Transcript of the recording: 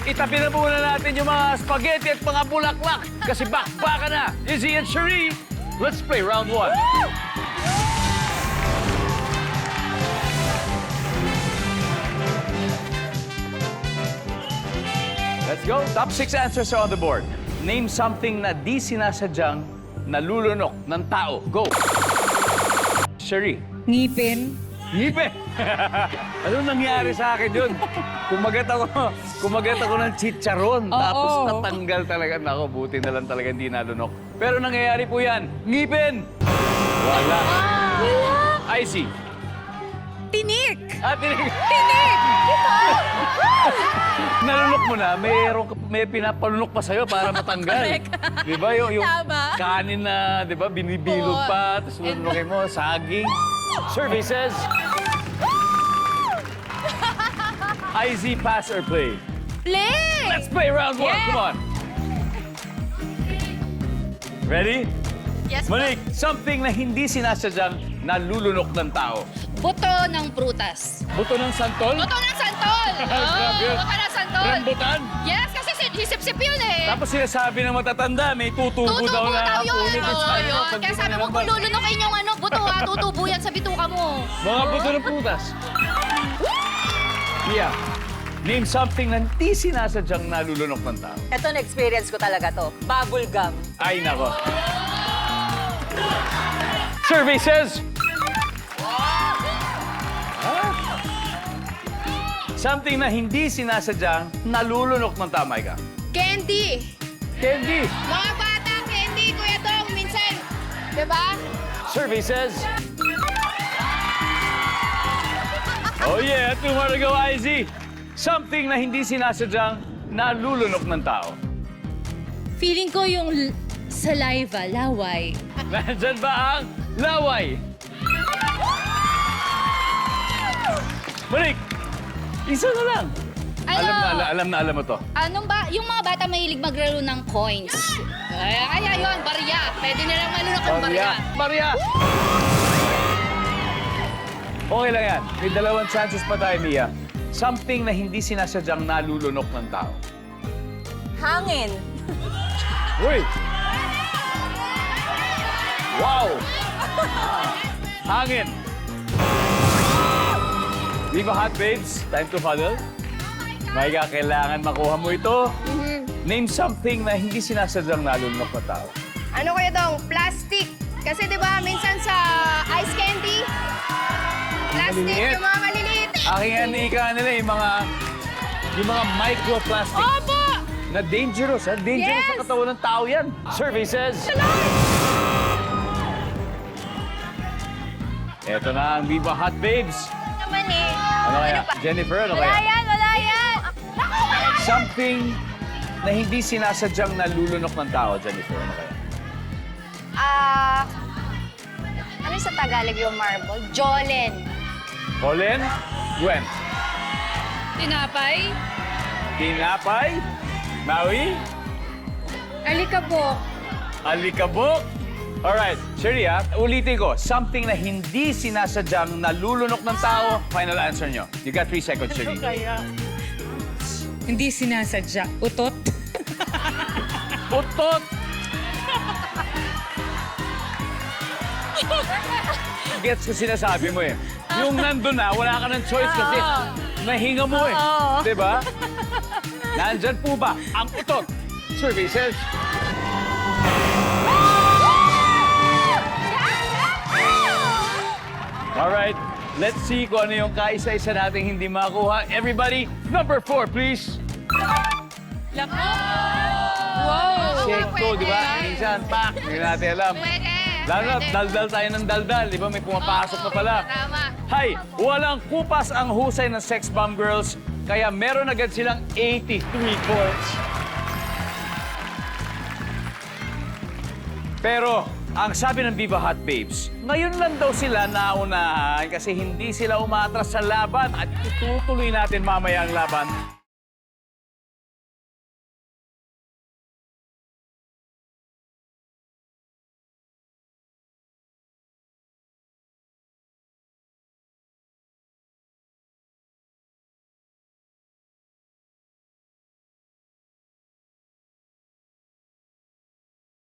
itabi na muna natin yung mga spaghetti at mga bulaklak kasi bakbaka na. Izzy and Cherie, let's play round 1. Let's go. Top 6 answers are on the board. Name something na di sinasadyang nalulunok ng tao. Go. Cherie. Ngipin. Ngipin! Ano nangyari sa akin yun? Kumagat ako ng chicharon. Tapos natanggal talaga. Nako, buti na lang talaga hindi nalunok. Pero nangyayari po yan. Ngipin! Wala. I see. Tinik. Tinik! Tinik! Nalunok mo na, may pinapalunok pa sa'yo para matanggal. Di ba? Yung Tama. kanin na, di ba, binibilog pa, tapos lunukin mo, saging. Survey says... IZ, pass or play? Play! Let's play round 1. Yeah. Come on. Ready? Yes, Monique, something na hindi sinasadyang nalulunok ng tao. Buto ng prutas. Buto ng santol? Buto ng santol! Grabe yun. Buto ng santol! Rambutan? Yes, kasi hisip-sip yun eh. Tapos sinasabi ng matatanda, may tutubo daw na ang yun. punit. Oo, yun. Kaya sabi mo, kung lulunukin yung buto ha, tutubo yan sa bituka mo. Mga buto ng prutas. Yeah. Name something na hindi sinasadyang nalulunok ng tao. Ito na-experience ko talaga to. Bubble gum. Ay, nako. Survey says... Something na hindi sinasadyang nalulunok ng tao, Maika. Candy. Candy. Mga bata, candy, Kuya Dong, minsan. Diba? Survey says... Oh yeah, 2 more to go, IZ. Something na hindi sinasadyang nalulunok ng tao. Feeling ko yung saliva, laway. Nandyan ba ang laway? Monique, isa na lang. Ano? Alam mo to. Anong ba? Yung mga bata mahilig maglaro ng coins. Ay, ayun, barya. Pwede nilang malunok ang barya. Maria! Okay lang yan. May 2 chances pa tayo, Mia. Something na hindi sinasadyang nalulunok ng tao. Hangin. Uy! Wow! Hangin! Viva Hot Babes, time to huddle. Maika, kailangan makuha mo ito. Name something na hindi sinasadyang nalulunok ng tao. Ano kaya dong? Plastic. Kasi di ba minsan sa ice candy, plastic, Maliliit. yung mga maliliit. Aking anika nila yung mga microplastic. Opo! Na dangerous, ha? Dangerous sa Yes! katawan ng tao yan. Survey says... Eto na ang Viva Hot Babes. Naman eh. Ano kaya? Jennifer, ano Wala kaya? yan, wala yan. Naku, wala yan. Something na hindi sinasadyang nalulunok ng tao, Jennifer. Ano kaya? Ano yung sa Tagalog yung marble? Jolen. Colin? Gwen? Tinapay. Tinapay? Maui? Alikabok. Alikabok? Alright, Cherie, ulitin ko. Something na hindi sinasadyang nalulunok ng tao. Final answer nyo. You got 3 seconds, Cherie. Hindi sinasadya. Utot. Utot! Gets ko sinasabi mo eh. Yung nandun na, wala ka ng choice kasi nahinga mo eh. Diba? Nandyan po ba ang utot? Survey says... Alright, let's see kung ano yung kaisa-isa nating hindi makuha. Everybody, number 4, please. Lako. Wow. Sekto, di ba? Minsan, pak, hindi natin alam. Pwede. Lalo na, daldal tayo ng daldal, di ba? May pumapasok na pala. Tama. Hay, walang kupas ang husay ng Sex Bomb Girls, kaya meron agad silang 83 points. Pero, ang sabi ng Viva Hot Babes, ngayon lang daw sila naunahan kasi hindi sila umatras sa laban at itutuloy natin mamaya ang laban